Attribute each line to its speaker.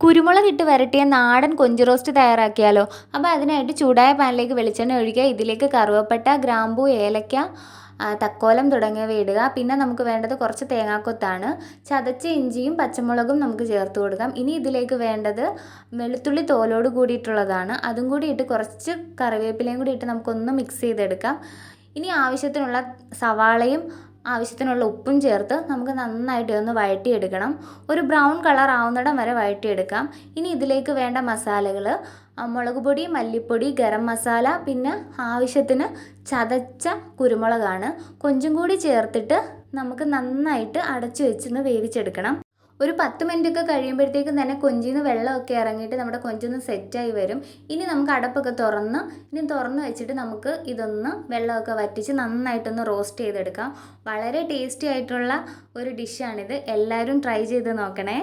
Speaker 1: കുരുമുളക് ഇട്ട് വരട്ടിയ നാടൻ കൊഞ്ച് റോസ്റ്റ് തയ്യാറാക്കിയാലോ? അപ്പോൾ അതിനായിട്ട് ചൂടായ പാനിലേക്ക് വെളിച്ചെണ്ണ ഒഴിക്കുക. ഇതിലേക്ക് കറുവപ്പട്ട, ഗ്രാമ്പൂ, ഏലക്ക, തക്കോലം തുടങ്ങിയവ ഇടുക. പിന്നെ നമുക്ക് വേണ്ടത് കുറച്ച് തേങ്ങാക്കൊത്താണ്. ചതച്ച ഇഞ്ചിയും പച്ചമുളകും നമുക്ക് ചേർത്ത് കൊടുക്കാം. ഇനി ഇതിലേക്ക് വേണ്ടത് വെളുത്തുള്ളി തോലോട് കൂടിയിട്ടുള്ളതാണ്. അതും കൂടി ഇട്ട് കുറച്ച് കറിവേപ്പിലയും കൂടി ഇട്ട് നമുക്കൊന്ന് മിക്സ് ചെയ്തെടുക്കാം. ഇനി ആവശ്യത്തിനുള്ള സവാളയും ആവശ്യത്തിനുള്ള ഉപ്പും ചേർത്ത് നമുക്ക് നന്നായിട്ട് ഒന്ന് വഴറ്റിയെടുക്കണം. ഒരു ബ്രൗൺ കളർ ആവുന്നിടം വരെ വഴറ്റിയെടുക്കാം. ഇനി ഇതിലേക്ക് വേണ്ട മസാലകൾ മുളക് പൊടി, മല്ലിപ്പൊടി, ഗരം മസാല, പിന്നെ ആവശ്യത്തിന് ചതച്ച കുരുമുളകാണ്. കൊഞ്ചും കൂടി ചേർത്തിട്ട് നമുക്ക് നന്നായിട്ട് അടച്ചു വെച്ചൊന്ന് വേവിച്ചെടുക്കണം. ഒരു 10 മിനിറ്റൊക്കെ കഴിയുമ്പോഴത്തേക്കും തന്നെ കൊഞ്ചിൽ നിന്ന് വെള്ളമൊക്കെ ഇറങ്ങിയിട്ട് നമ്മുടെ കൊഞ്ചൊന്ന് സെറ്റായി വരും. ഇനി നമുക്ക് അടപ്പൊക്കെ തുറന്ന് വെച്ചിട്ട് നമുക്ക് ഇതൊന്ന് വെള്ളമൊക്കെ വറ്റിച്ച് നന്നായിട്ടൊന്ന് റോസ്റ്റ് ചെയ്തെടുക്കാം. വളരെ ടേസ്റ്റി ആയിട്ടുള്ള ഒരു ഡിഷാണിത്. എല്ലാവരും ട്രൈ ചെയ്ത് നോക്കണേ.